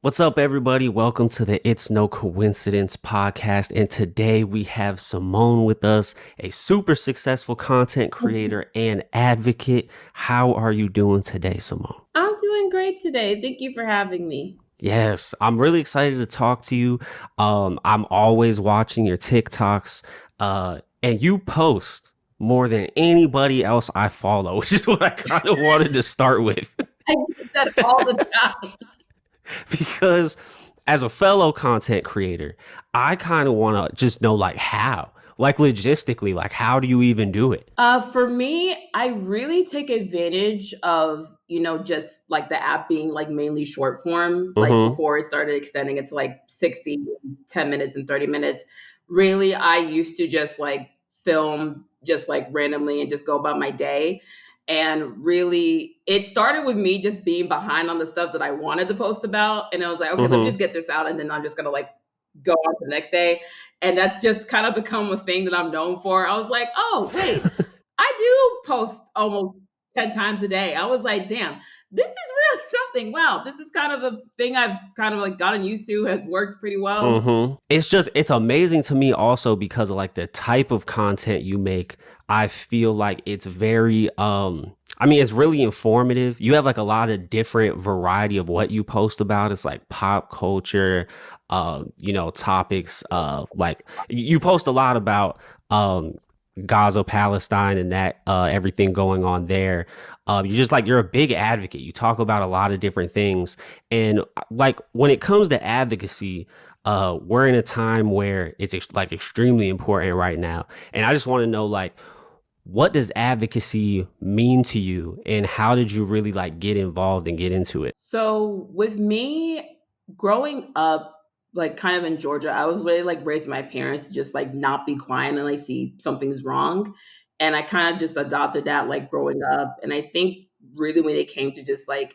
What's up, everybody? Welcome to the It's No Coincidence podcast. And today we have Simone with us, a super successful content creator and advocate. How are you doing today, Simone? I'm doing great today. Thank you for having me. Yes, I'm really excited to talk to you. I'm always watching your TikToks, and you post more than anybody else I follow, which is what I kind of wanted to start with. I do that all the time. Because as a fellow content creator, I kind of want to just know like how, like logistically, like how do you even do it? For me, I really take advantage of, just like the app being like mainly short form, like Mm-hmm. before it started extending it to like 60, 10 minutes and 30 minutes. Really, I used to just like film just like randomly and just go about my day. And really, it started with me just being behind on the stuff that I wanted to post about. And I was like, okay, let me Mm-hmm. just get this out. And then I'm just going to like go on to the next day. And that just kind of become a thing that I'm known for. I was like, oh, wait, I do post almost 10 times a day. I was like, damn, this is really something. Wow, this is kind of a thing I've kind of like gotten used to, has worked pretty well. Mm-hmm. It's amazing to me also because of like the type of content you make. I feel like it's very I mean it's really informative. You have like a lot of different variety of what you post about. It's like pop culture, topics like you post a lot about Gaza, Palestine, and that everything going on there. You're a big advocate. You talk about a lot of different things, and like when it comes to advocacy, we're in a time where it's like extremely important right now, and I just want to know like what does advocacy mean to you, and how did you really like get involved and get into it? So with me growing up, like kind of in Georgia, I was really like raised by my parents to just like not be quiet and like see something's wrong. And I kind of just adopted that like growing up. And I think really when it came to just like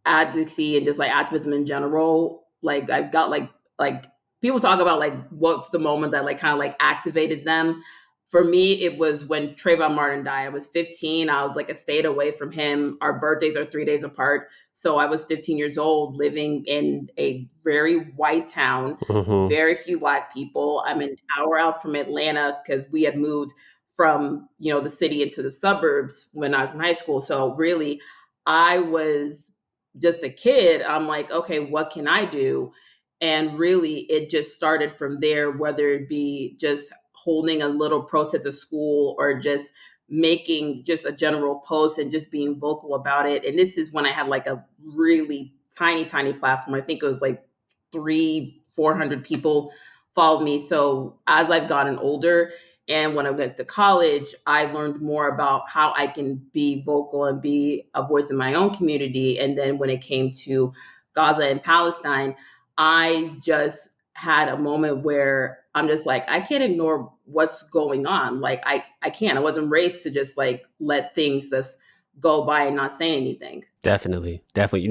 advocacy and just like activism in general, like I've got like people talk about like what's the moment that like kind of like activated them. For me, it was when Trayvon Martin died. I was 15. I was like a state away from him. Our birthdays are 3 days apart. So I was 15 years old, living in a very white town, Mm-hmm. very few black people. I'm an hour out from Atlanta because we had moved from, the city into the suburbs when I was in high school. So really, I was just a kid. I'm like, okay, what can I do? And really, it just started from there, whether it be just holding a little protest at school or just making just a general post and just being vocal about it. And this is when I had like a really tiny, tiny platform. I think it was like 400 people followed me. So as I've gotten older, and when I went to college, I learned more about how I can be vocal and be a voice in my own community. And then when it came to Gaza and Palestine, I just had a moment where I'm just like, I can't ignore what's going on. Like, I can't. I wasn't raised to just like let things just go by and not say anything. Definitely, definitely.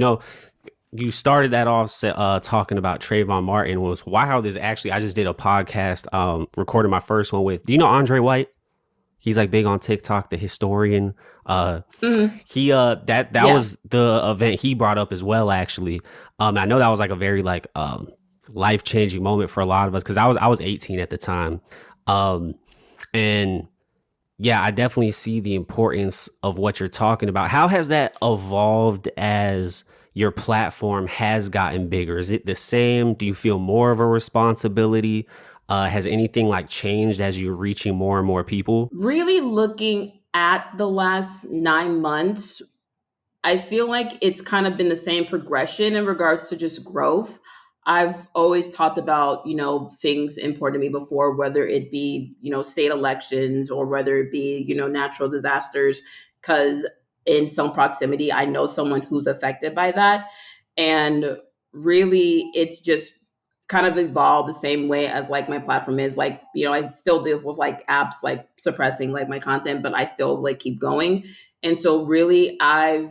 You started that off talking about Trayvon Martin. It was wild is actually I just did a podcast, recorded my first one with. Do you know Andre White? He's like big on TikTok, the historian. Mhm. He that Yeah. was the event he brought up as well. Actually, I know that was like a very like life changing moment for a lot of us because I was 18 at the time, um, and yeah, I definitely see the importance of what you're talking about. How has that evolved as your platform has gotten bigger? Is it the same? Do you feel more of a responsibility? Has anything like changed as you're reaching more and more people? Really looking at the last 9 months, I feel like it's kind of been the same progression in regards to just growth. I've always talked about, things important to me before, whether it be, state elections or whether it be, natural disasters, because in some proximity, I know someone who's affected by that. And really, it's just kind of evolved the same way as like my platform is like, I still deal with like apps like suppressing like my content, but I still like keep going. And so really I've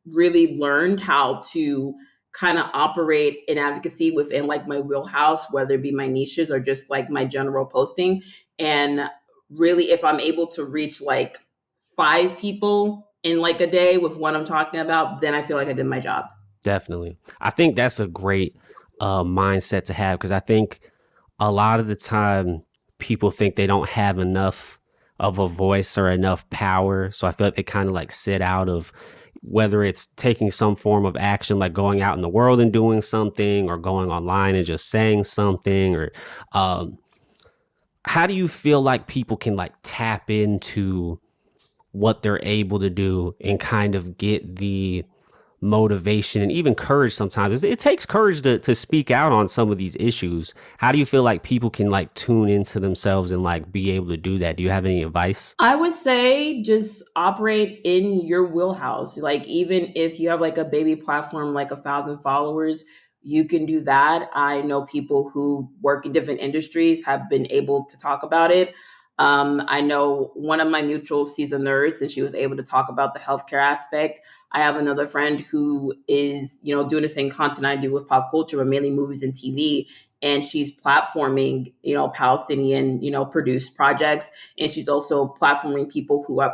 really learned how to kind of operate in advocacy within like my wheelhouse, whether it be my niches or just like my general posting. And really, if I'm able to reach like 5 people in like a day with what I'm talking about, then I feel like I did my job. Definitely. I think that's a great mindset to have because I think a lot of the time people think they don't have enough of a voice or enough power. So I feel like they kind of like sit out of whether it's taking some form of action, like going out in the world and doing something or going online and just saying something or um, how do you feel like people can like tap into what they're able to do and kind of get the motivation and even courage sometimes. It takes courage to speak out on some of these issues. How do you feel like people can like tune into themselves and like be able to do that? Do you have any advice? I would say just operate in your wheelhouse. Like even if you have like a baby platform, like 1,000 followers, you can do that. I know people who work in different industries have been able to talk about it. I know one of my mutuals, she's a nurse, and she was able to talk about the healthcare aspect. I have another friend who is, doing the same content I do with pop culture, but mainly movies and TV. And she's platforming, Palestinian, produced projects, and she's also platforming people who have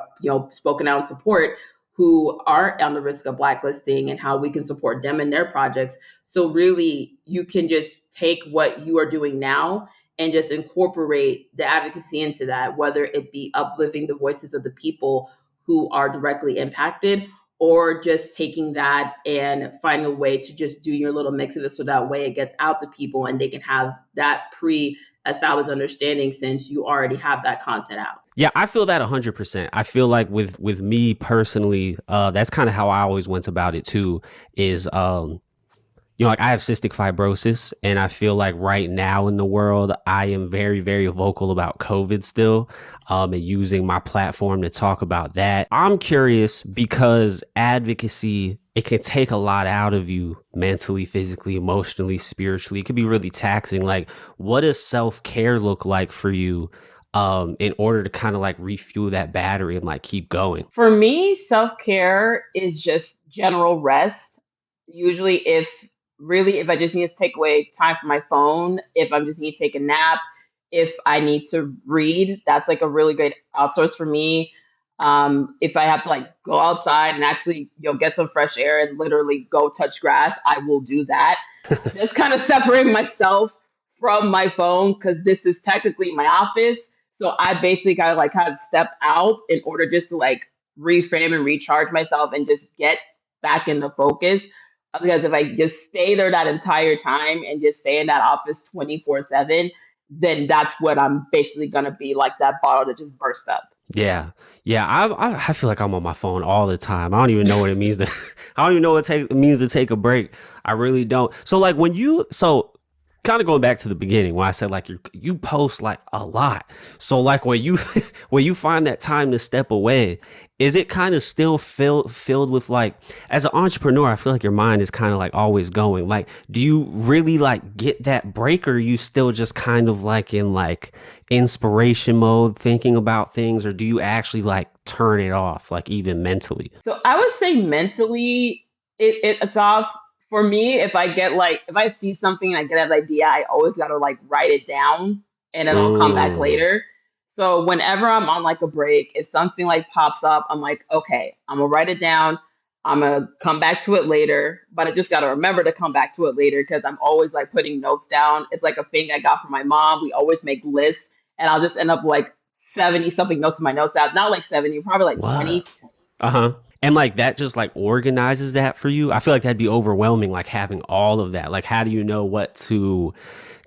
spoken out in support, who are on the risk of blacklisting, and how we can support them in their projects. So really you can just take what you are doing now and just incorporate the advocacy into that, whether it be uplifting the voices of the people who are directly impacted, or just taking that and finding a way to just do your little mix of it so that way it gets out to people and they can have that pre-established understanding since you already have that content out. Yeah, I feel that 100%. I feel like with me personally, that's kind of how I always went about it too. Is like I have cystic fibrosis, and I feel like right now in the world, I am very, very vocal about COVID still, and using my platform to talk about that. I'm curious because advocacy, it can take a lot out of you mentally, physically, emotionally, spiritually. It could be really taxing. Like, what does self-care look like for you? In order to kind of like refuel that battery and like keep going. For me, self care is just general rest. Usually, if I just need to take away time from my phone, if I just need to take a nap, if I need to read, that's like a really great outsource for me. If I have to like go outside and actually, get some fresh air and literally go touch grass, I will do that. Just kind of separate myself from my phone because this is technically my office. So I basically gotta like kind of step out in order just to like reframe and recharge myself and just get back into focus. Because if I just stay there that entire time and just stay in that office 24/7, then that's what I'm basically gonna be like that bottle that just burst up. Yeah, yeah. I feel like I'm on my phone all the time. I don't even know what it means to. I don't even know what it means to take a break. I really don't. So like when you kind of going back to the beginning when I said like you post like a lot. So like when you when you find that time to step away, is it kind of still filled with like as an entrepreneur, I feel like your mind is kind of like always going. Like, do you really like get that break or are you still just kind of like in like inspiration mode thinking about things or do you actually like turn it off like even mentally? So I would say mentally, it's off. For me, if I see something and I get an idea, I always gotta like write it down and then I'll come back Mm, later. So whenever I'm on like a break, if something like pops up, I'm like, okay, I'm gonna write it down. I'm gonna come back to it later, but I just gotta remember to come back to it later because I'm always like putting notes down. It's like a thing I got from my mom. We always make lists, and I'll just end up like 70 something notes in my notes app. Not like 70, probably like what? 20. Uh-huh. And like that just like organizes that for you. I feel like that'd be overwhelming, like having all of that. Like, how do you know what to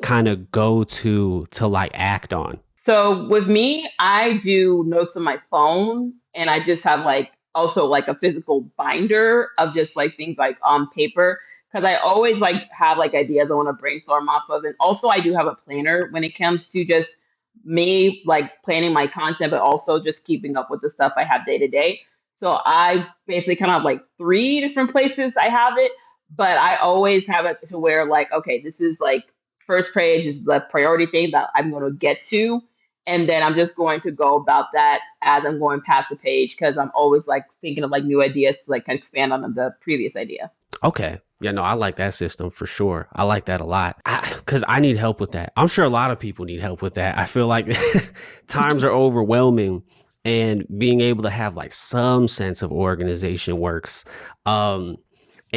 kind of go to like act on? So with me, I do notes on my phone and I just have like also like a physical binder of just like things like on paper because I always like have like ideas I want to brainstorm off of. And also I do have a planner when it comes to just me like planning my content, but also just keeping up with the stuff I have day to day. So I basically kind of have like three different places I have it, but I always have it to where like, okay, this is like first page is the priority thing that I'm going to get to, and then I'm just going to go about that as I'm going past the page because I'm always like thinking of like new ideas to like expand on the previous idea. Okay. Yeah, no, I like that system for sure. I like that a lot because I need help with that. I'm sure a lot of people need help with that. I feel like times are overwhelming and being able to have like some sense of organization works. Um,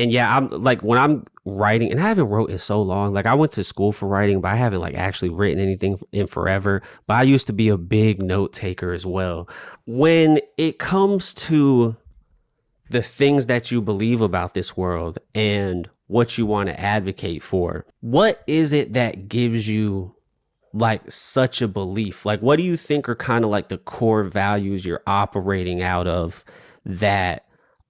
And yeah, I'm like when I'm writing, and I haven't wrote in so long. Like I went to school for writing, but I haven't like actually written anything in forever. But I used to be a big note taker as well. When it comes to the things that you believe about this world and what you want to advocate for, what is it that gives you like such a belief? Like, what do you think are kind of like the core values you're operating out of that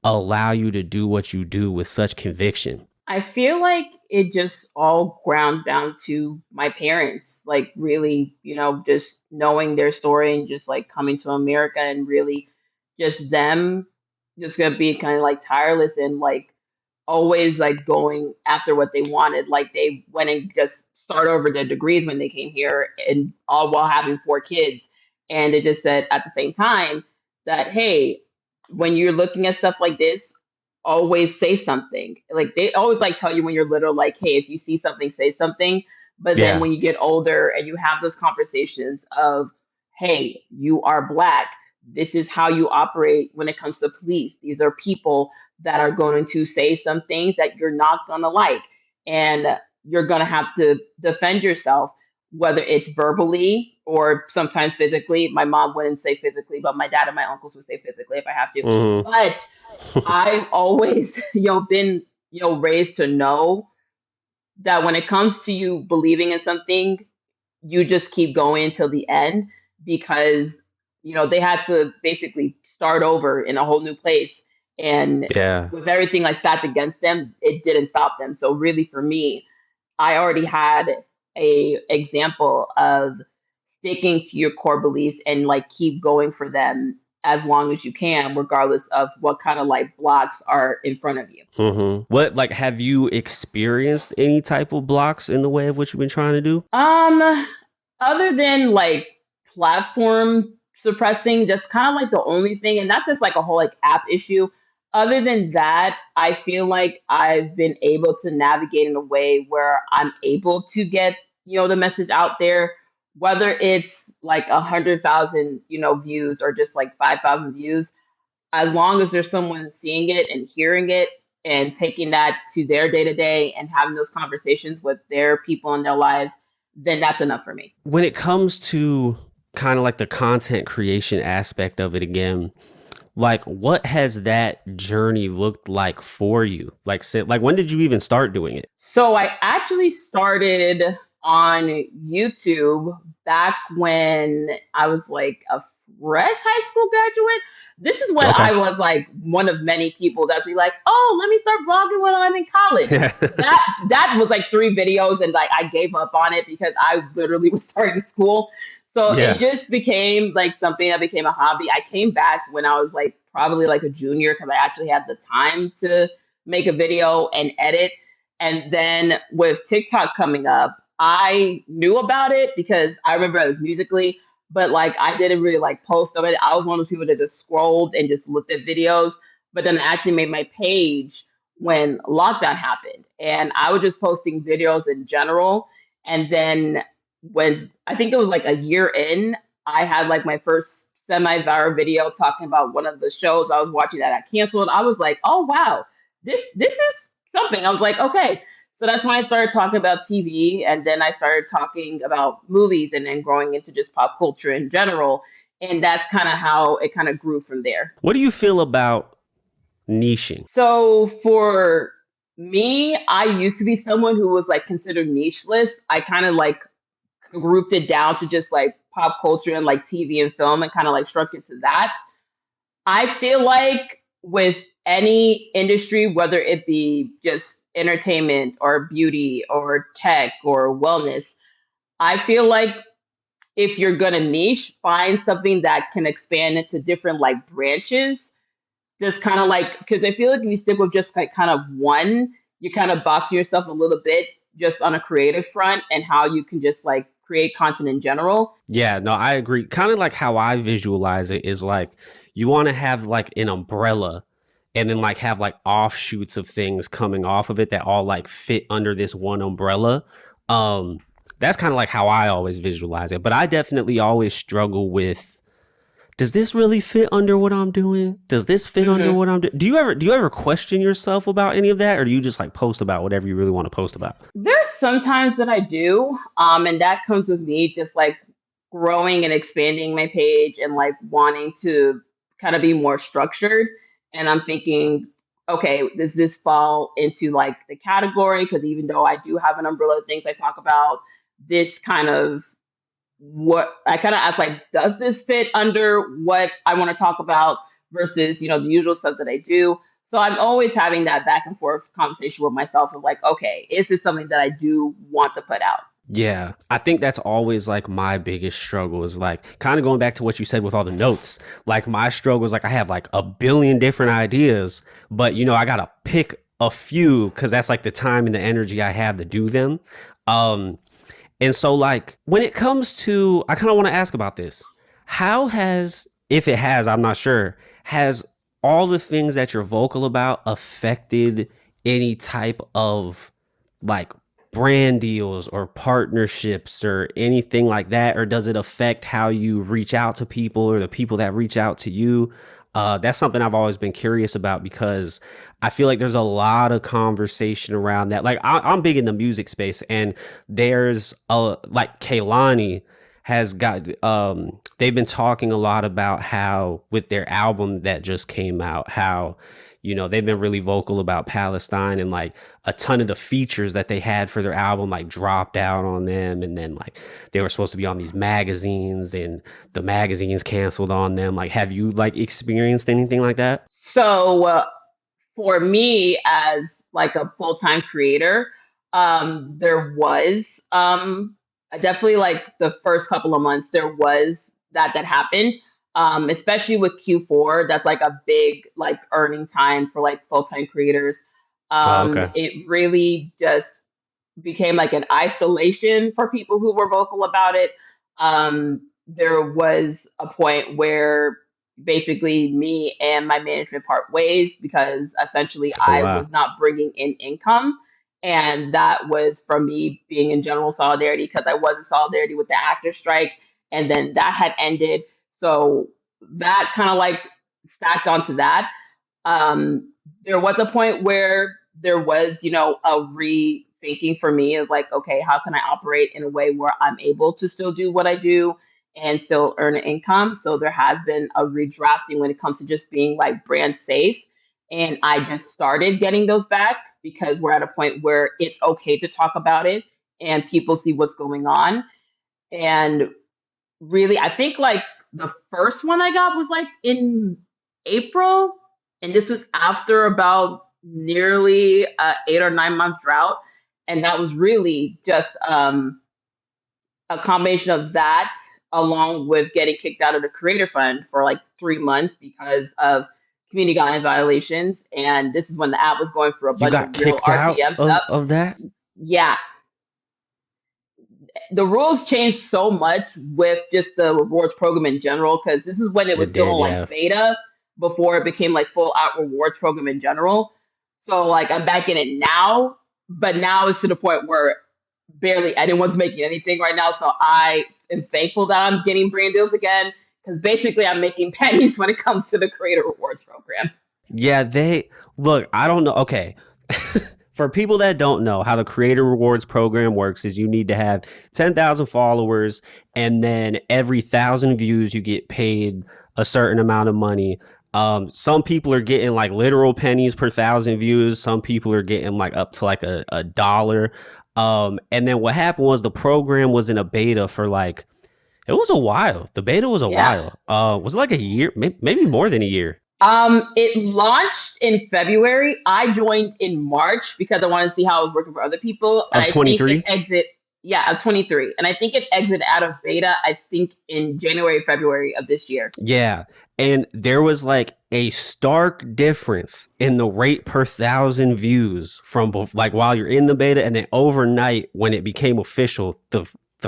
allow you to do what you do with such conviction? I feel like it just all grounds down to my parents, like really, just knowing their story and just like coming to America and really just them just gonna be kind of like tireless and like always like going after what they wanted. Like they went and just start over their degrees when they came here and all while having four kids. And it just said at the same time that, hey, when you're looking at stuff like this, always say something. Like they always like tell you when you're little, like, hey, if you see something, say something. But then Yeah. when you get older and you have those conversations of, hey, you are black. This is how you operate when it comes to police. These are people that are going to say some things that you're not going to like. And you're going to have to defend yourself, whether it's verbally or sometimes physically. My mom wouldn't say physically, but my dad and my uncles would say physically if I have to. Hmm. But I've always, been, raised to know that when it comes to you believing in something, you just keep going until the end because they had to basically start over in a whole new place, and Yeah. with everything like stacked against them, it didn't stop them. So really for me, I already had a example of sticking to your core beliefs and like keep going for them as long as you can, regardless of what kind of like blocks are in front of you. What, like, have you experienced any type of blocks in the way of what you've been trying to do? Other than like platform suppressing, that's kind of like the only thing, and that's just like a whole like app issue. Other than that, I feel like I've been able to navigate in a way where I'm able to get, the message out there, whether it's like 100,000, views or just like 5,000 views, as long as there's someone seeing it and hearing it and taking that to their day to day and having those conversations with their people in their lives, then that's enough for me. When it comes to kind of like the content creation aspect of it again, like what has that journey looked like for you? Like, say, like when did you even start doing it? So I actually started on YouTube back when I was like a fresh high school graduate. This is when Okay. I was like one of many people that be like, "Oh, let me start vlogging when I'm in college." Yeah. That was like three videos, and like I gave up on it because I literally was starting school. So it Yeah. just became like something that became a hobby. I came back when I was like probably like a junior because I actually had the time to make a video and edit. And then with TikTok coming up, I knew about it because I remember it was Musically, but like I didn't really like post of it. I was one of those people that just scrolled and just looked at videos. But then I actually made my page when lockdown happened, and I was just posting videos in general. And then when I think it was like a year in, I had like my first semi-viral video talking about one of the shows I was watching that got canceled. I was like, oh wow, this is something. I was like, okay. So that's when I started talking about TV, and then I started talking about movies, and then growing into just pop culture in general. And that's kind of how it kind of grew from there. What do you feel about niching? So for me, I used to be someone who was like considered nicheless. I kind of like grouped it down to just like pop culture and like TV and film and kind of like struck it to that. I feel like with any industry, whether it be just entertainment or beauty or tech or wellness, I feel like if you're gonna niche, find something that can expand into different like branches. Just kind of like, because I feel like if you stick with just like kind of one, you kind of box yourself a little bit just on a creative front and how you can just like create content in general. Yeah, no, I agree. Kind of like how I visualize it is like you want to have like an umbrella and then like have like offshoots of things coming off of it that all like fit under this one umbrella. That's kind of like how I always visualize it. But I definitely always struggle with does this really fit under what I'm doing? Does this fit under Hmm. what I'm doing? Do you ever question yourself about any of that, or do you just like post about whatever you really want to post about? There's sometimes that I do, and that comes with me just like growing and expanding my page and like wanting to kind of be more structured. And I'm thinking, okay, does this fall into like the category? Because even though I do have a number of things I talk about, this kind of what I kind of ask, like, does this fit under what I want to talk about versus, the usual stuff that I do? So I'm always having that back and forth conversation with myself of like, okay, is this something that I do want to put out? Yeah, I think that's always like my biggest struggle is like kind of going back to what you said with all the notes. Like my struggle is like I have like a billion different ideas, but I got to pick a few because that's like the time and the energy I have to do them. Um, And so, like, when it comes to, I kind of want to ask about this. How has, if it has, I'm not sure, has all the things that you're vocal about affected any type of like brand deals or partnerships or anything like that? Or does it affect how you reach out to people or the people that reach out to you? That's something I've always been curious about because I feel like there's a lot of conversation around that. Like I'm big in the music space, and there's like Kaylani has got they've been talking a lot about how with their album that just came out, how they've been really vocal about Palestine, and like a ton of the features that they had for their album like dropped out on them, and then like they were supposed to be on these magazines and the magazines canceled on them. Like have you like experienced anything like that? So for me, as like a full time creator, there was definitely like the first couple of months there was that happened. Especially with Q4, that's like a big like earning time for like full time creators. Oh, okay. It really just became like an isolation for people who were vocal about it. There was a point where basically me and my management part ways because essentially Oh, I wow. was not bringing in income. And that was from me being in general solidarity because I was in solidarity with the actor strike. And then that had ended. So that kind of like stacked onto that. There was a point where there was, a rethinking for me of like, okay, how can I operate in a way where I'm able to still do what I do and still earn an income? So there has been a redrafting when it comes to just being like brand safe. And I just started getting those back because we're at a point where it's okay to talk about it and people see what's going on. And really, I think like the first one I got was like in April, and this was after about nearly 8 or 9 month drought, and that was really just a combination of that along with getting kicked out of the creator fund for like 3 months because of community guidelines violations, and this is when the app was going for a You bunch of got real kicked out RPM of stuff. of that? Yeah, the rules changed so much with just the rewards program in general because this is when it was It still did, in like yeah. beta before it became like full out rewards program in general. So like I'm back in it now, but now it's to the point where barely anyone's making anything right now. So I am thankful that I'm getting brand deals again because basically I'm making pennies when it comes to the creator rewards program. Yeah, they look, I don't know. Okay. For people that don't know how the creator rewards program works is you need to have 10,000 followers, and then every 1,000 views you get paid a certain amount of money. Some people are getting like literal pennies per 1,000 views. Some people are getting like up to like a dollar. And then what happened was the program was in a beta for like, it was a while. The beta was a Yeah. while. Was it like a year? Maybe more than a year. It launched in February. I joined in March because I wanted to see how it was working for other people. And Of I think it 23. yeah, I'm 23. And I think it exited out of beta, I think in January, February of this year. Yeah. And there was like a stark difference in the rate per 1,000 views from like while you're in the beta, and then overnight when it became official, the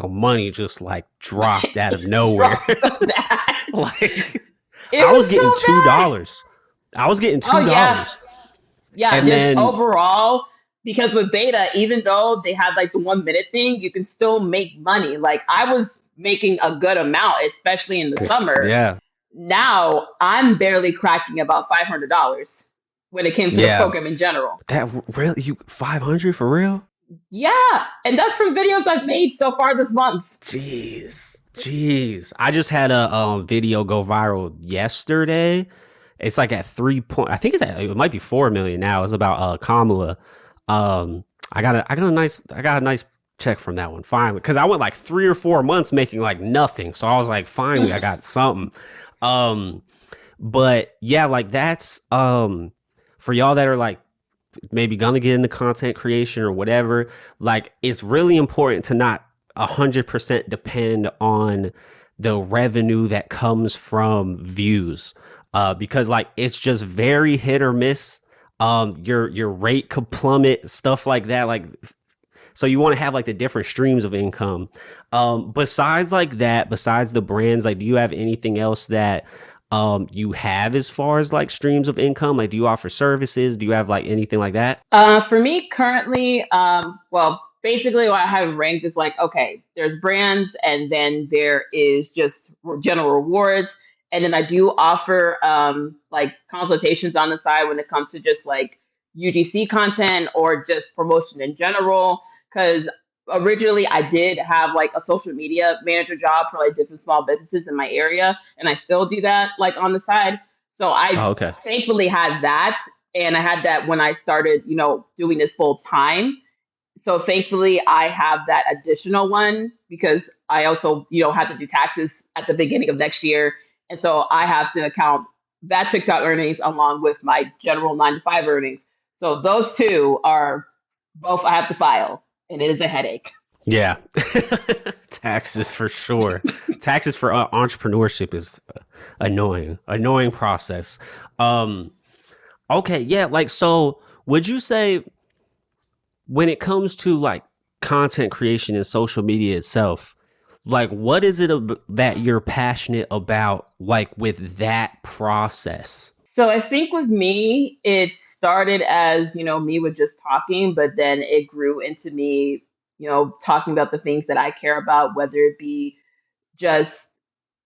money just like dropped out of It nowhere. dropped so bad. Like It I was was getting so two bad. dollars. I was getting Oh two yeah. dollars. Yeah, And just then overall, because with beta, even though they had like the 1 minute thing, you can still make money. Like I was making a good amount, especially in the summer. yeah. now I'm barely cracking about $500 when it came to the Yeah. program in general. That really, you 500 for real? Yeah, and that's from videos I've made so far this month. Jeez. I just had a video go viral yesterday. It's like at 3 point. I think it might be 4 million now. It's about Kamala. I got a nice check from that one finally because I went like 3 or 4 months making like nothing. So I was like, finally, I got something. Um, but yeah, like that's for y'all that are like maybe gonna get into content creation or whatever, like it's really important to not 100% depend on the revenue that comes from views, because like it's just very hit or miss. Your rate could plummet, stuff like that. Like, so you want to have like the different streams of income. Besides like that, besides the brands, like do you have anything else that you have as far as like streams of income? Like do you offer services? Do you have like anything like that? For me currently, well, basically what I have ranked is like, okay, there's brands and then there is just general rewards. And then I do offer like consultations on the side when it comes to just like UGC content or just promotion in general. Because originally I did have like a social media manager job for like different small businesses in my area, and I still do that like on the side. So I Oh, okay. thankfully had that, and I had that when I started, doing this full time. So thankfully, I have that additional one because I also, have to do taxes at the beginning of next year, and so I have to account that TikTok earnings along with my general 9 to 5 earnings. So those two are both I have to file, and it is a headache. Yeah. Taxes for sure. Taxes for entrepreneurship is annoying process. Um, okay. Yeah. Like, so would you say when it comes to like content creation and social media itself, like what is it that you're passionate about, like with that process? So I think with me, it started as, me with just talking, but then it grew into me, talking about the things that I care about, whether it be just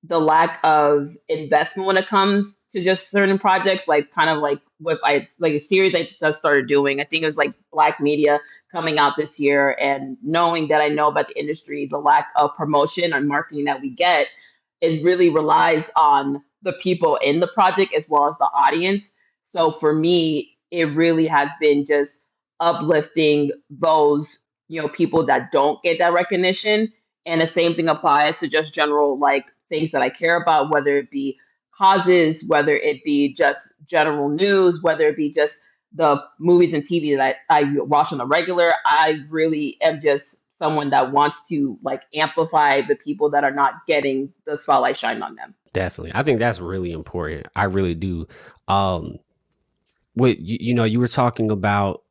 the lack of investment when it comes to just certain projects, like kind of like with I like a series I just started doing. I think it was like Black Media coming out this year, and knowing that I know about the industry, the lack of promotion and marketing that we get, it really relies on the people in the project as well as the audience. So for me, it really has been just uplifting those, people that don't get that recognition. And the same thing applies to just general like things that I care about, whether it be causes, whether it be just general news, whether it be just the movies and TV that I watch on a regular. I really am just someone that wants to like amplify the people that are not getting the spotlight shine on them. Definitely. I think that's really important. I really do. Um, you were talking about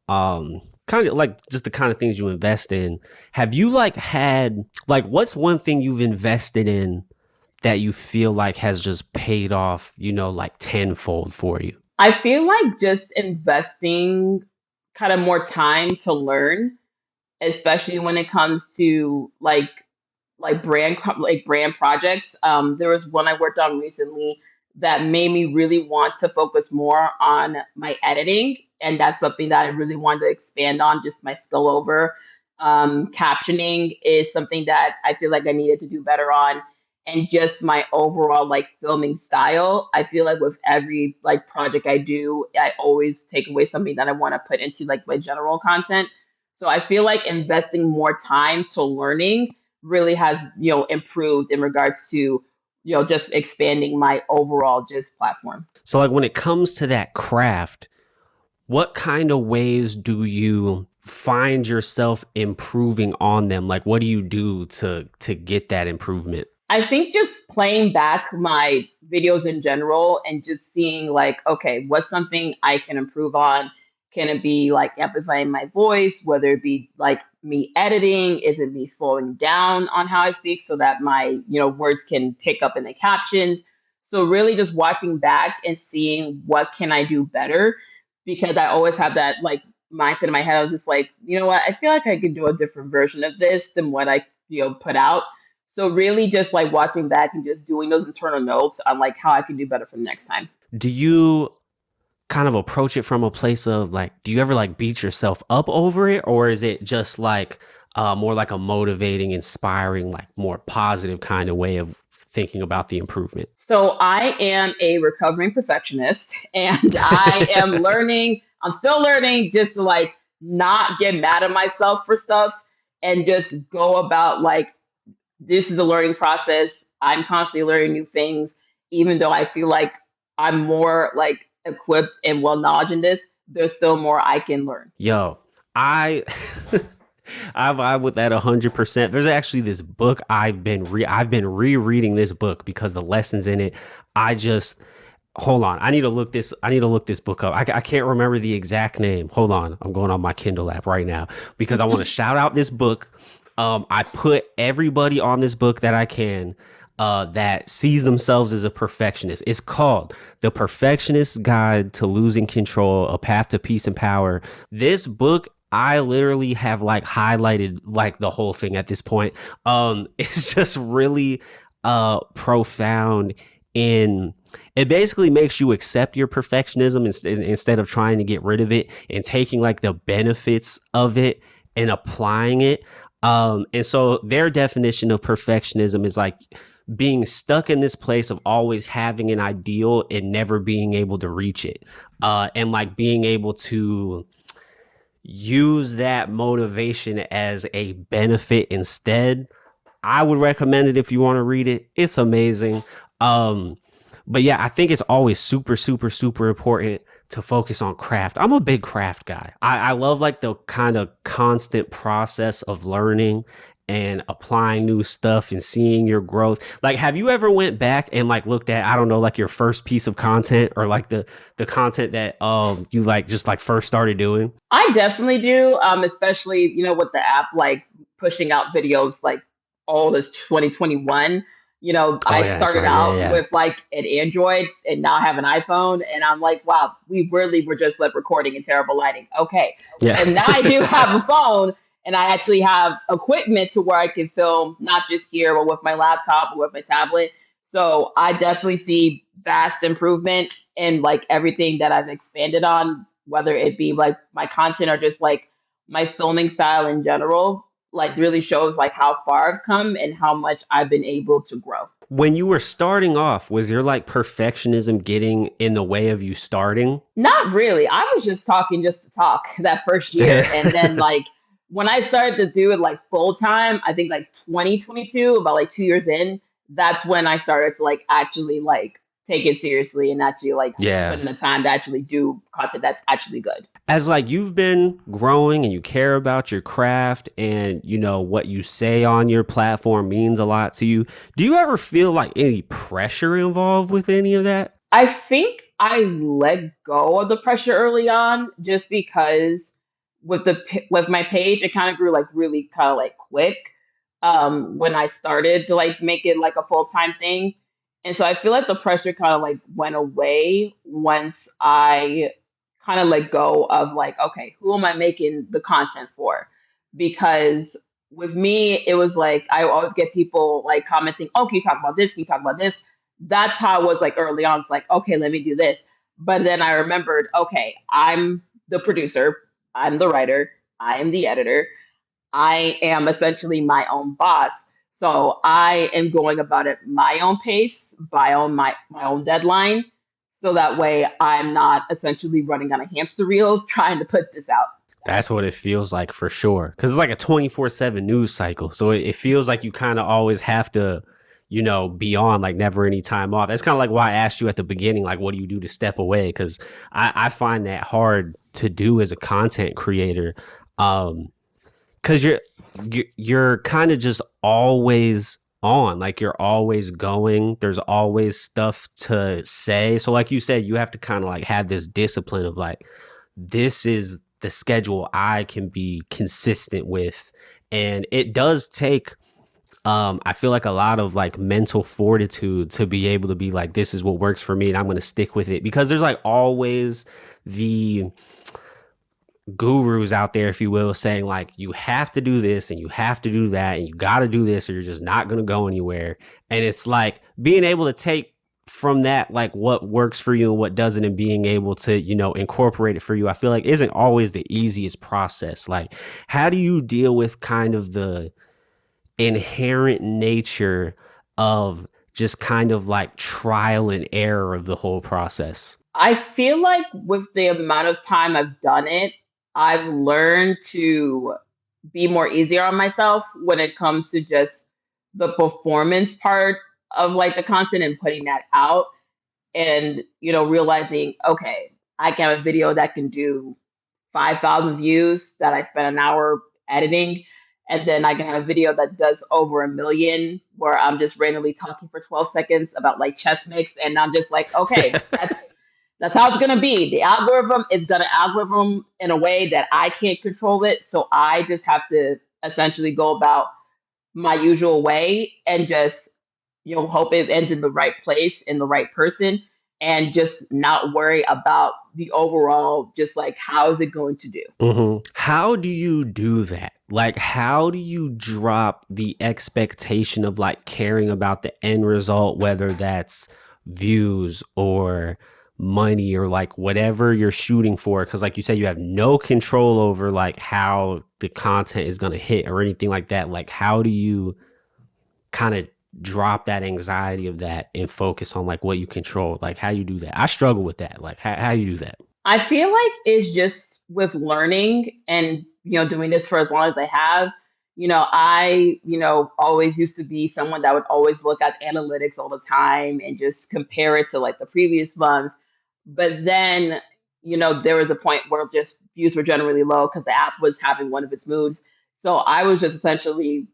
kind of like just the kind of things you invest in. Have you like had like what's one thing you've invested in that you feel like has just paid off, like tenfold for you? I feel like just investing kind of more time to learn, especially when it comes to like brand projects. There was one I worked on recently that made me really want to focus more on my editing, and that's something that I really wanted to expand on, just my skill over. Captioning is something that I feel like I needed to do better on, and just my overall like filming style. I feel like with every like project I do, I always take away something that I want to put into like my general content. So I feel like investing more time to learning really has improved in regards to just expanding my overall just platform. So like when it comes to that craft, what kind of ways do you find yourself improving on them? Like what do you do to get that improvement? I think just playing back my videos in general and just seeing like, okay, what's something I can improve on? Can it be like amplifying my voice, whether it be like me editing? Is it me slowing down on how I speak so that my, words can pick up in the captions? So really just watching back and seeing what can I do better, because I always have that like mindset in my head. I was just like, you know what? I feel like I could do a different version of this than what I, put out. So really just like watching back and just doing those internal notes on like how I can do better for the next time. Do you kind of approach it from a place of like, do you ever like beat yourself up over it, or is it just like more like a motivating, inspiring, like more positive kind of way of thinking about the improvement? So I am a recovering perfectionist and I am learning, I'm still learning just to like not get mad at myself for stuff and just go about like this is a learning process. I'm constantly learning new things, even though I feel like I'm more like equipped and well knowledge in this, there's still more I can learn. Yo, I I vibe with that 100%. There's actually this book I've been rereading this book because the lessons in it, I just hold on. I need to look this book up. I can't remember the exact name. Hold on. I'm going on my Kindle app right now because I want to shout out this book. I put everybody on this book that I can that sees themselves as a perfectionist. It's called The Perfectionist's Guide to Losing Control, A Path to Peace and Power. This book, I literally have like highlighted like the whole thing at this point. It's just really profound in it basically makes you accept your perfectionism instead of trying to get rid of it and taking like the benefits of it and applying it. And so their definition of perfectionism is like being stuck in this place of always having an ideal and never being able to reach it. And like being able to use that motivation as a benefit instead. I would recommend it if you want to read it. It's amazing. But yeah, I think it's always super, super, super important to focus on craft. I'm a big craft guy. I love like the kind of constant process of learning and applying new stuff and seeing your growth. Like, have you ever went back and like looked at, I don't know, like your first piece of content or like the content that you like just like first started doing? I definitely do, especially, you know, with the app like pushing out videos like all this 2021. You know, Oh I yeah, that's started right. Yeah, out yeah, with like an Android and now I have an iPhone, and I'm like, wow, we really were just like recording in terrible lighting. Okay. yeah. And now I do have a phone and I actually have equipment to where I can film not just here, but with my laptop or with my tablet. So I definitely see vast improvement in like everything that I've expanded on, whether it be like my content or just like my filming style in general, like really shows like how far I've come and how much I've been able to grow. When you were starting off, was your like perfectionism getting in the way of you starting? Not really. I was just talking just to talk that first year. And then like when I started to do it like full time, I think like 2022, about like 2 years in, that's when I started to like actually like take it seriously and actually like put Yeah. in the time to actually do content that's actually good. As like you've been growing and you care about your craft and you know what you say on your platform means a lot to you, do you ever feel like any pressure involved with any of that? I think I let go of the pressure early on just because with my page it kind of grew like really kind of like quick when I started to like make it like a full-time thing. And so I feel like the pressure kind of like went away once I kind of let go of like, okay, who am I making the content for? Because with me, it was like I always get people like commenting, oh, can you talk about this? Can you talk about this? That's how it was like early on. It's like, okay, let me do this. But then I remembered, okay, I'm the producer, I'm the writer, I am the editor. I am essentially my own boss. So I am going about it my own pace, my own deadline. So that way I'm not essentially running on a hamster wheel trying to put this out. That's what it feels like for sure. Cause it's like a 24/7 news cycle. So it feels like you kind of always have to, you know, be on like never any time off. That's kind of like why I asked you at the beginning, like, what do you do to step away? Cause I find that hard to do as a content creator. Cause you're kind of just always on, like you're always going, there's always stuff to say. So like you said, you have to kind of like have this discipline of like, this is the schedule I can be consistent with. And it does take I feel like a lot of like mental fortitude to be able to be like, this is what works for me and I'm going to stick with it, because there's like always the gurus out there, if you will, saying like you have to do this and you have to do that and you got to do this or you're just not going to go anywhere. And it's like being able to take from that like what works for you and what doesn't, and being able to, you know, incorporate it for you, I feel like isn't always the easiest process. Like, how do you deal with kind of the inherent nature of just kind of like trial and error of the whole process? I feel like with the amount of time I've done it, I've learned to be more easier on myself when it comes to just the performance part of like the content and putting that out, and realizing, okay, I can have a video that can do 5,000 views that I spent an hour editing, and then I can have a video that does over 1 million where I'm just randomly talking for 12 seconds about like chess mix, and I'm just like, okay, that's how it's gonna be. The algorithm is gonna algorithm in a way that I can't control it, so I just have to essentially go about my usual way and just hope it ends in the right place in the right person, and just not worry about the overall, just like how is it going to do. How do you do that? Like, how do you drop the expectation of like caring about the end result, whether that's views or money or like whatever you're shooting for? Because like you said, you have no control over like how the content is going to hit or anything like that. Like, how do you kind of drop that anxiety of that and focus on like what you control? Like, how you do that? I struggle with that. Like, how you do that? I feel like it's just with learning and doing this for as long as I have. I always used to be someone that would always look at analytics all the time and just compare it to like the previous month. But then, there was a point where just views were generally low because the app was having one of its moods. So I was just essentially,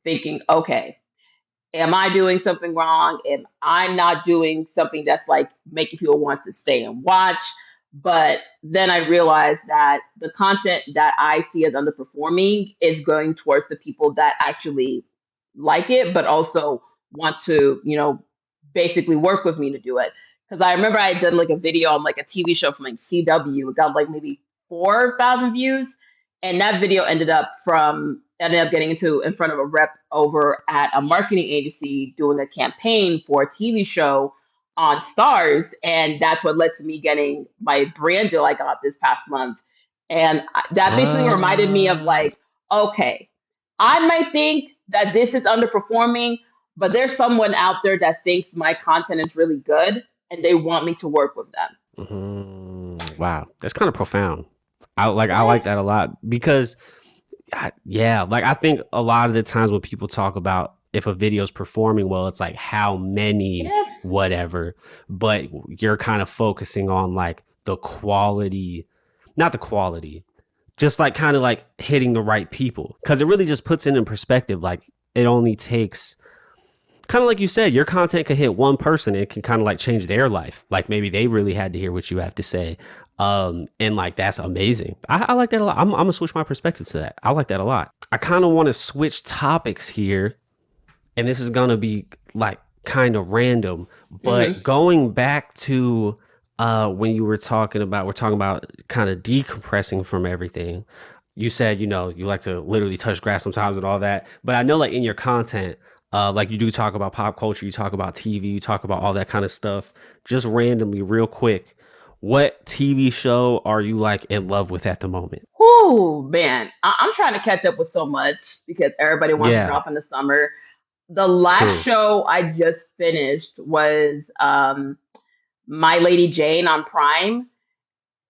thinking, okay, am I doing something wrong? Am I not doing something that's like making people want to stay and watch? But then I realized that the content that I see as underperforming is going towards the people that actually like it, but also want to, basically work with me to do it. Because I remember I did like a video on like a TV show from like CW. It got like maybe 4,000 views. And that video ended up getting into in front of a rep over at a marketing agency doing a campaign for a TV show on Stars. And that's what led to me getting my brand deal I got this past month. And that basically reminded me of like, okay, I might think that this is underperforming, but there's someone out there that thinks my content is really good and they want me to work with them. Wow, that's kind of profound. I like that a lot because, yeah, like I think a lot of the times when people talk about if a video is performing well, it's like how many whatever, but you're kind of focusing on like the quality, not the quality, just like kind of like hitting the right people, because it really just puts it in perspective. Like it only takes, kind of like you said, your content can hit one person and it can kind of like change their life. Like maybe they really had to hear what you have to say. And like, that's amazing. I like that a lot. I'm gonna switch my perspective to that. I like that a lot. I kind of want to switch topics here, and this is gonna be like kind of random, but going back to when we're talking about kind of decompressing from everything. You said, you like to literally touch grass sometimes and all that, but I know like in your content, like you do talk about pop culture, you talk about TV, you talk about all that kind of stuff. Just randomly, real quick, what TV show are you like in love with at the moment? Oh man, I'm trying to catch up with so much because everybody wants to drop in the summer. The last show I just finished was My Lady Jane on Prime,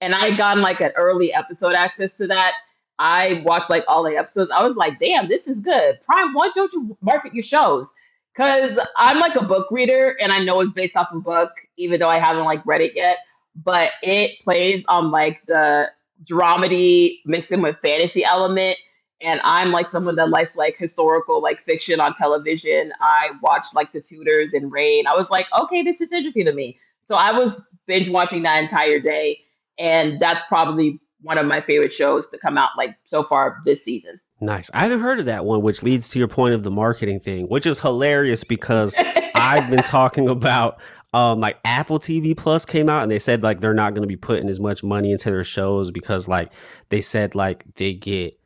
and I had gotten like an early episode access to that. I watched like all the episodes. I was like, damn, this is good. Prime, why don't you market your shows? Because I'm like a book reader and I know it's based off a book, even though I haven't like read it yet. But it plays on like the dramedy mixed in with fantasy element. And I'm like someone that likes like historical like fiction on television. I watched like The Tudors and Rain. I was like, okay, this is interesting to me. So I was binge watching that entire day. And that's probably one of my favorite shows to come out like so far this season. Nice. I haven't heard of that one, which leads to your point of the marketing thing, which is hilarious because I've been talking about like Apple TV Plus came out and they said like they're not going to be putting as much money into their shows because like they said like they get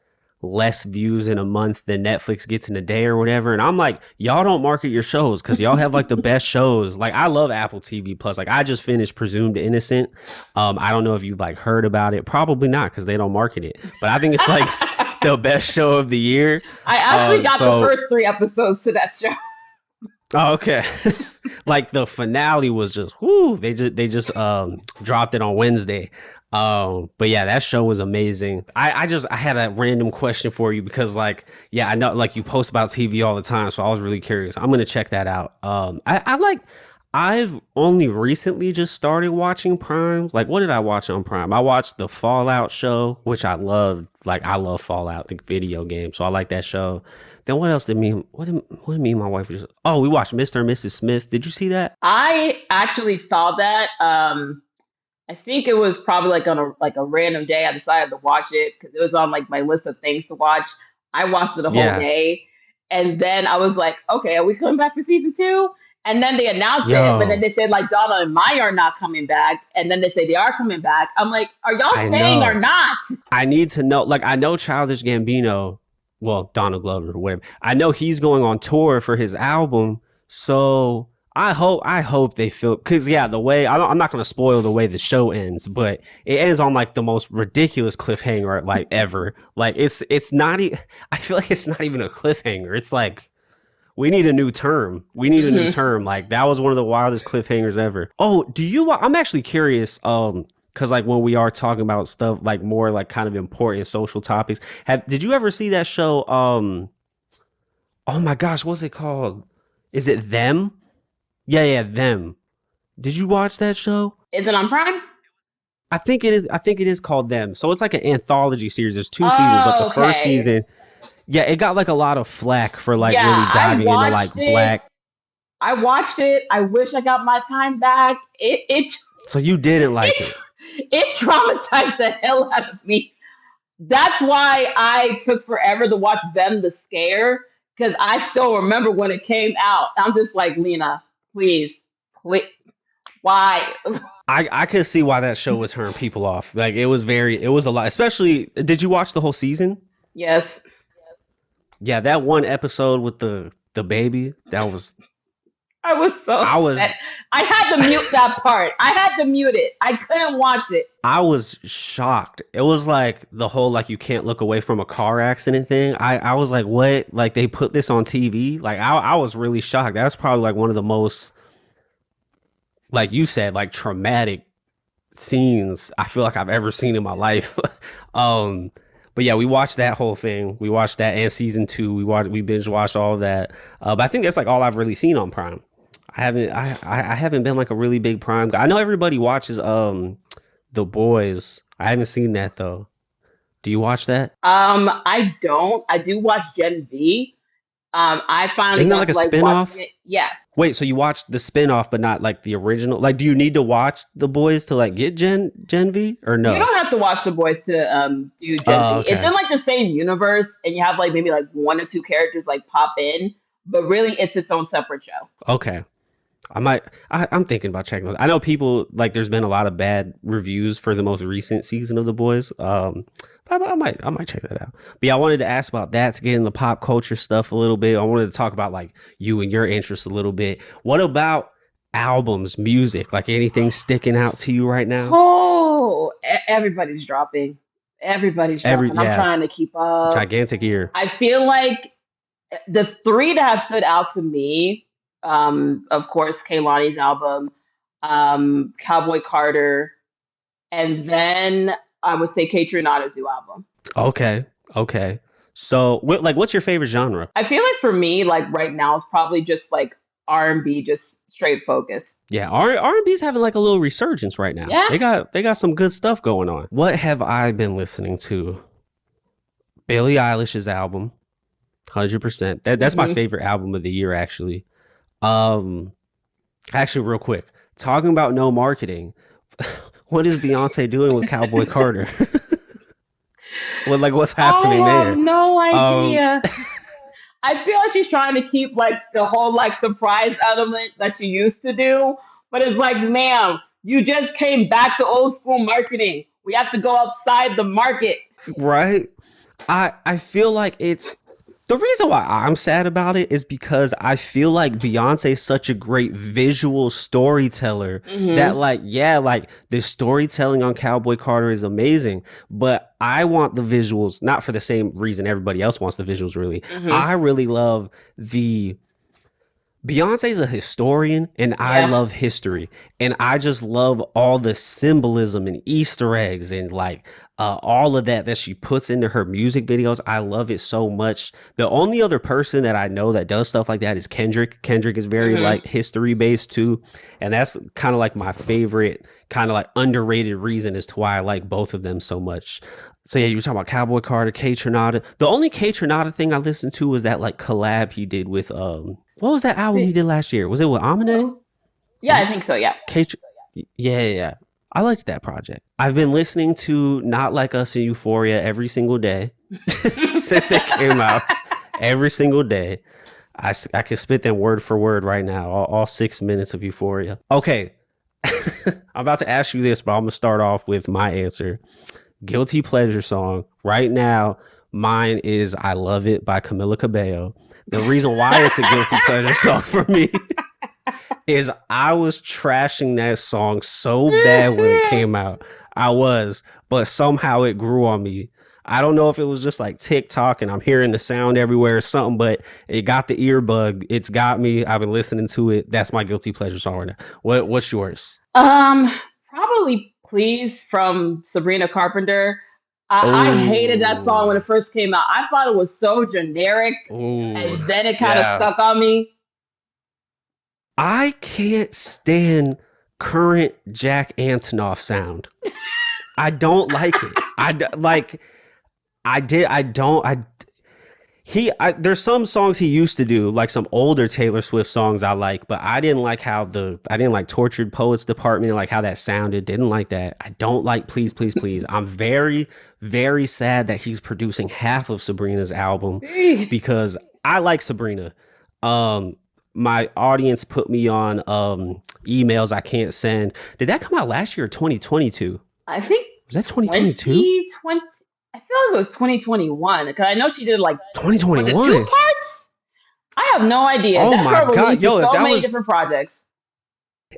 less views in a month than Netflix gets in a day or whatever. And I'm like, y'all don't market your shows because y'all have like the best shows. Like I love Apple TV Plus. Like I just finished Presumed Innocent. I don't know if you've like heard about it. Probably not because they don't market it. But I think it's like the best show of the year. I actually got the first 3 episodes to that show. Oh, okay. Like the finale was just whoo. They just dropped it on Wednesday. But yeah, that show was amazing. I had a random question for you because like, yeah, I know like you post about TV all the time, so I was really curious. I'm gonna check that out. I've only recently just started watching Prime. Like, what did I watch on Prime? I watched the Fallout show, which I loved. Like, I love Fallout, the video game, so I like that show. Then what else did me? What did me and my wife just? Oh, we watched Mr. and Mrs. Smith. Did you see that? I actually saw that. I think it was probably like on a random day. I decided to watch it because it was on like my list of things to watch. I watched it a whole Yeah. day, and then I was like, okay, are we coming back for season 2? And then they announced it, but then they said like Donna and Maya are not coming back, and then they say they are coming back. I'm like, are y'all staying or not? I need to know. Like, I know Childish Gambino, well, Donald Glover or whatever. I know he's going on tour for his album, so I hope they feel because yeah, the way I'm not going to spoil the way the show ends, but it ends on like the most ridiculous cliffhanger like ever. Like it's not. I feel like it's not even a cliffhanger. It's like. We need a new term. New term. Like that was one of the wildest cliffhangers ever. Oh, I'm actually curious. Because like when we are talking about stuff like more like kind of important social topics, did you ever see that show? Oh my gosh, what's it called? Is it Them? Yeah, Them. Did you watch that show? Is it on Prime? I think it is. I think it is called Them. So it's like an anthology series. There's 2 seasons, but the first season. Yeah, it got like a lot of flack for like really diving into like black. I watched it. I wish I got my time back. So you didn't like it? It traumatized the hell out of me. That's why I took forever to watch Them the Scare because I still remember when it came out. I'm just like, Lena, please, why? I could see why that show was turning people off. Like it was a lot. Especially, did you watch the whole season? Yes. Yeah, that one episode with the baby, that was. I was so upset. I had to mute that part. I had to mute it. I couldn't watch it. I was shocked. It was like the whole like you can't look away from a car accident thing. I was like, what? Like they put this on TV? Like I was really shocked. That was probably like one of the most, like you said, like traumatic scenes I feel like I've ever seen in my life. But yeah, we watched that whole thing. We watched that and season 2. We binge watched all of that. But I think that's like all I've really seen on Prime. I haven't been like a really big Prime guy. I know everybody watches The Boys. I haven't seen that though. Do you watch that? I don't. I do watch Gen V. I finally Isn't that like a spin-off? Yeah. Wait, so you watched the spin-off but not like the original? Like do you need to watch The Boys to like get Gen V or no? You don't have to watch The Boys to do Gen V. Okay. It's in like the same universe and you have like maybe like 1 or 2 characters like pop in, but really it's its own separate show. Okay. I'm thinking about checking those. I know people like there's been a lot of bad reviews for the most recent season of The Boys. I might check that out. But yeah, I wanted to ask about that to get in the pop culture stuff a little bit. I wanted to talk about like you and your interests a little bit. What about albums, music? Like anything sticking out to you right now? Oh, everybody's dropping. I'm trying to keep up. Gigantic year. I feel like the 3 that have stood out to me, of course, Kehlani's album, Cowboy Carter, and then I would say Kaytranada's new album. Okay. So, what's your favorite genre? I feel like for me, like right now, it's probably just like R&B, just straight focus. Yeah, R&B's having like a little resurgence right now. Yeah. They got some good stuff going on. What have I been listening to? Billie Eilish's album, 100%. That's my favorite album of the year, actually. Actually, real quick, talking about no marketing. What is Beyonce doing with Cowboy Carter? What's happening there? I have no idea. I feel like she's trying to keep like the whole like surprise element that she used to do, But it's like, ma'am, you just came back to old school marketing. We have to go outside the market. Right? I feel like it's the reason why I'm sad about it is because I feel like Beyonce is such a great visual storyteller that Mm-hmm. like, yeah, like the storytelling on Cowboy Carter is amazing, but I want the visuals, not for the same reason everybody else wants the visuals really. Mm-hmm. I really love the Beyonce's a historian and I Yeah. love history. And I just love all the symbolism and Easter eggs and like all of that she puts into her music videos. I love it so much. The only other person that I know that does stuff like that is Kendrick. Kendrick is very Mm-hmm. like history based too. And that's kind of like my favorite kind of like underrated reason as to why I like both of them so much. So yeah, you were talking about Cowboy Carter, K Tronada. The only K Tronada thing I listened to was that like collab he did with what was that album he did last year? Was it with Amine? Yeah, I think so. Yeah. K yeah, yeah, yeah. I liked that project. I've been listening to Not Like Us and Euphoria every single day since they came out. Every single day. I can spit them word for word right now, all 6 minutes of Euphoria. Okay, I'm about to ask you this, but I'm going to start off with my answer. Guilty pleasure song. Right now, mine is I Love It by Camila Cabello. The reason why it's a guilty pleasure song for me is I was trashing that song so bad when it came out. I was, but somehow it grew on me. I don't know if it was just like TikTok and I'm hearing the sound everywhere or something, but it got the ear bug. It's got me. I've been listening to it. That's my guilty pleasure song right now. What's yours? Um, Probably Please from Sabrina Carpenter. I hated that song when Oh, it first came out. I thought it was so generic, oh, and then it kind of yeah. stuck on me. I can't stand current Jack Antonoff sound. I don't like it. Like I did. I don't. There's some songs he used to do, like some older Taylor Swift songs I like, but I didn't like I didn't like Tortured Poets Department, like how that sounded. Didn't like that. I don't like Please, Please, Please. I'm very, very sad that he's producing half of Sabrina's album because I like Sabrina. Um, my audience put me on emails I can't send. Did that come out last year or 2022? I think Was that 2022? 2020. I feel like it was 2021 because I know she did like, was it two 2021. parts? I have no idea. Oh That my girl god, releases yo, so many different projects.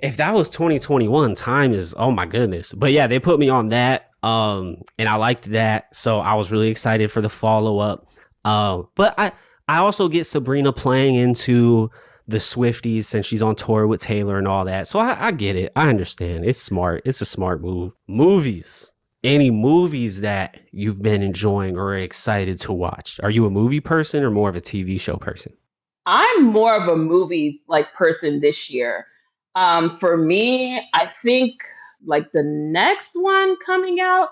if that was 2021, time is, oh my goodness. But yeah, they put me on that. And I liked that. So I was really excited for the follow-up. But I also get Sabrina playing into the Swifties since she's on tour with Taylor and all that. So I get it. I understand. It's smart. It's a smart move. Movies. Any movies that you've been enjoying or are excited to watch? Are you a movie person or more of a TV show person? I'm more of a movie like person this year. For me, I think like the next one coming out,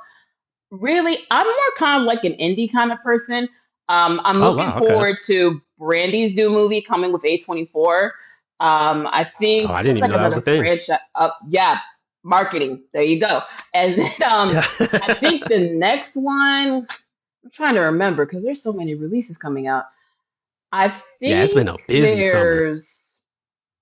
really, I'm more kind of like an indie kind of person. I'm Oh looking wow, okay. forward to Brandy's new movie coming with A24. I Oh, think I didn't that's even like know that was another a thing. franchise. Yeah, marketing. There you go. And then Yeah. I think the next one, I'm trying to remember because there's so many releases coming out. I Yeah, it's been think a busy summer. there's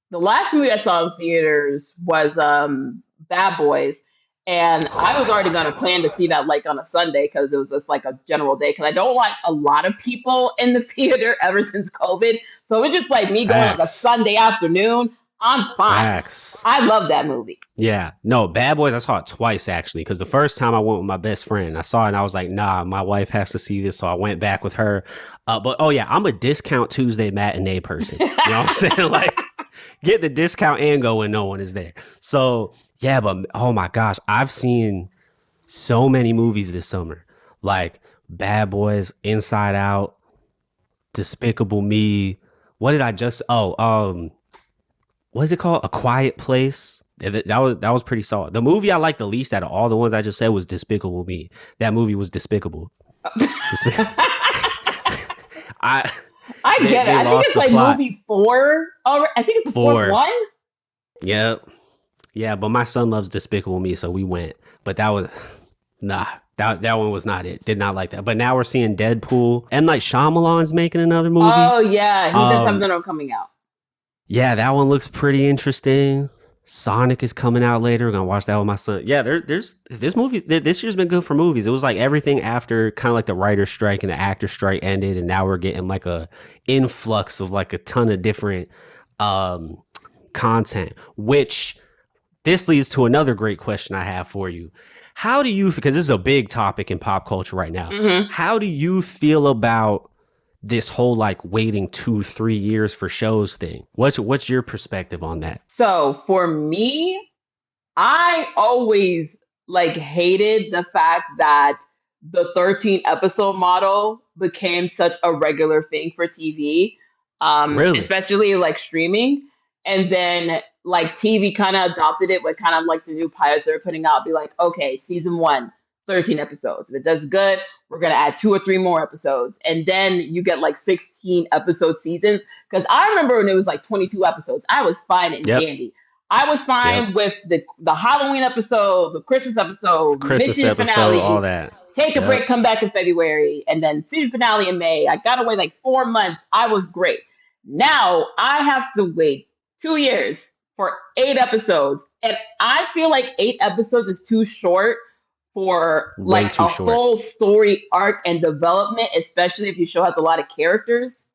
the last movie I saw in theaters was Bad Boys, and I was I already love gonna that plan to movie. see that like on a Sunday because it was just like a general day because I don't like a lot of people in the theater ever since COVID. So it was just like me going like a Facts. Sunday afternoon. I'm fine. Facts. I love that movie. Yeah. No, Bad Boys, I saw it twice actually. Because the first time I went with my best friend, I saw it and I was like, nah, my wife has to see this. So I went back with her. But oh yeah, I'm a discount Tuesday matinee person. You know what I'm saying? Like, get the discount and go when no one is there. So yeah, but oh my gosh, I've seen so many movies this summer. Like Bad Boys, Inside Out, Despicable Me. What did I just what is it called? A Quiet Place. That was pretty solid. The movie I liked the least out of all the ones I just said was Despicable Me. That movie was despicable. Despi- I I they get it. they I think lost it's the like plot. movie four. Already. I think it's the fourth Four. one. Yep. Yeah, but my son loves Despicable Me, so we went. But that was nah. That one was not it. Did not like that. But now we're seeing Deadpool. M. Night Shyamalan's making another movie. Oh yeah, he does have Um, another one coming out. yeah, that one looks pretty interesting. Sonic is coming out later. We're gonna watch that with my son. Yeah, there's this movie. This year's been good for movies. It was like everything after kind of like the writer's strike and the actor strike ended, and now we're getting like a influx of like a ton of different um, content. Which this leads to another great question I have for you. How do you? Because this is a big topic in pop culture right now. Mm-hmm. How do you feel about this whole like waiting 2-3 years for shows thing? What's your perspective on that? So for me, I always like hated the fact that the 13 episode model became such a regular thing for TV, Really? especially like streaming. And then like TV kind of adopted it with kind of like the new pilots they're putting out, be like, okay, season one, 13 episodes. If it does good, we're going to add 2 or 3 more episodes. And then you get like 16 episode seasons. Because I remember when it was like 22 episodes, I was fine and Yep. dandy. I was Yep. fine with the Halloween episode, the Christmas episode, Christmas mission episode, all finale, that. take a break, Yep. come back in February, and then season finale in May. I got away like 4 months. I was great. Now I have to wait 2 years for 8 episodes. And I feel like 8 episodes is too short for Way like too a short. full story arc and development, especially if your show has a lot of characters.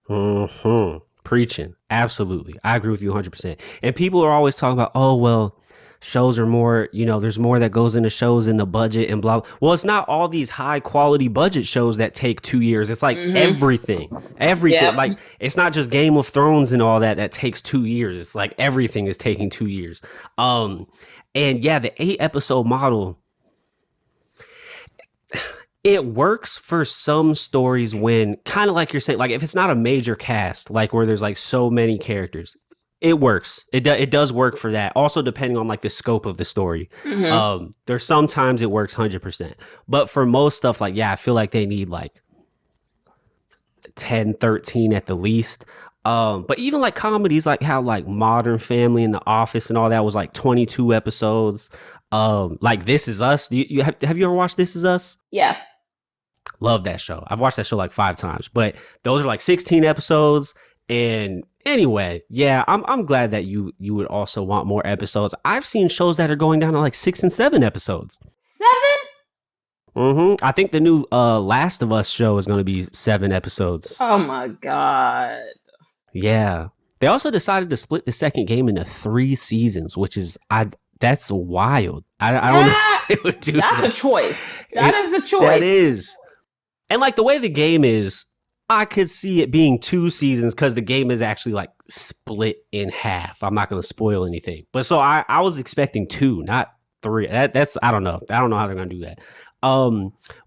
Preaching. Absolutely. I agree with you 100%. And people are always talking about, oh, well, shows are more, there's more that goes into shows in the budget and blah. Well, it's not all these high quality budget shows that take 2 years. It's like everything. Yep. Like, it's not just Game of Thrones and all that takes 2 years. It's like everything is taking 2 years. And yeah, the 8 episode model, it works for some stories when, kind of like you're saying, like if it's not a major cast, like where there's like so many characters, it works. It does work for that. Also, depending on like the scope of the story, there's sometimes it works 100%. But for most stuff, like I feel like they need like 10, 13 at the least. But even like comedies, like how like Modern Family and The Office and all that was like 22 episodes. Like This Is Us. Have you ever watched This Is Us? Yeah. Love that show. I've watched that show like 5 times, but those are like 16 episodes. And anyway, yeah, I'm glad that you would also want more episodes. I've seen shows that are going down to like 6 and 7 episodes. 7? I think the new Last of Us show is going to be 7 episodes. Oh my God. Yeah. They also decided to split the second game into 3 seasons, which is that's wild. I don't know how they would do that. That's a choice. That is a choice. That is. And like the way the game is, I could see it being 2 seasons because the game is actually like split in half. I'm not going to spoil anything. But so I was expecting 2, not 3. That's I don't know. I don't know how they're going to do that.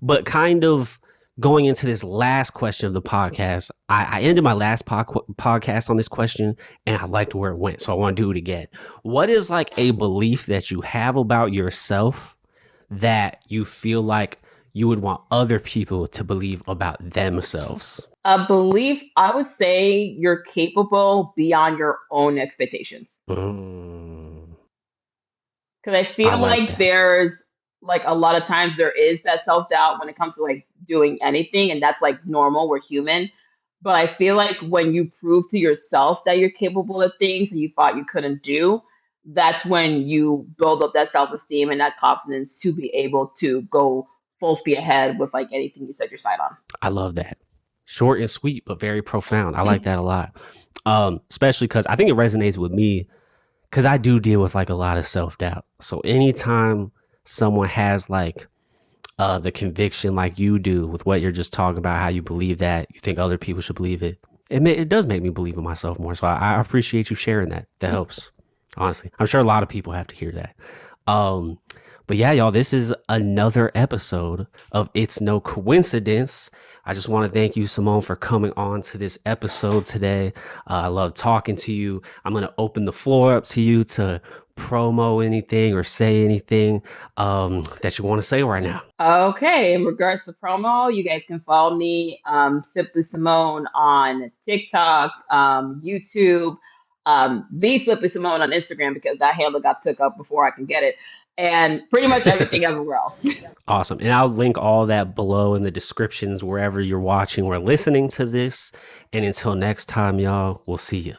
But kind of going into this last question of the podcast, I ended my last podcast on this question and I liked where it went. So I want to do it again. What is like a belief that you have about yourself that you feel like you would want other people to believe about themselves? A belief, I would say you're capable beyond your own expectations. Because I feel like that. there's like a lot of times there is that self-doubt when it comes to like doing anything, and that's like normal, we're human. But I feel like when you prove to yourself that you're capable of things that you thought you couldn't do, that's when you build up that self-esteem and that confidence to be able to go full speed ahead with like anything you set your sight on. I love that. Short and sweet, but very profound. I like that a lot. Especially because I think it resonates with me because I do deal with like a lot of self-doubt. So anytime someone has like the conviction like you do with what you're just talking about, how you believe that, you think other people should believe it, it does make me believe in myself more. So I appreciate you sharing that. That helps. Honestly, I'm sure a lot of people have to hear that. But yeah, y'all, this is another episode of It's No Coincidence. I just want to thank you, Simone, for coming on to this episode today. I love talking to you. I'm going to open the floor up to you to promo anything or say anything that you want to say right now. Okay, in regards to promo, you guys can follow me, Simply Simone, on TikTok, YouTube, the Simply Simone on Instagram, because that handle got took up before I can get it, and pretty much everything everywhere else. Awesome. And I'll link all that below in the descriptions wherever you're watching or listening to this. And until next time, y'all, we'll see you.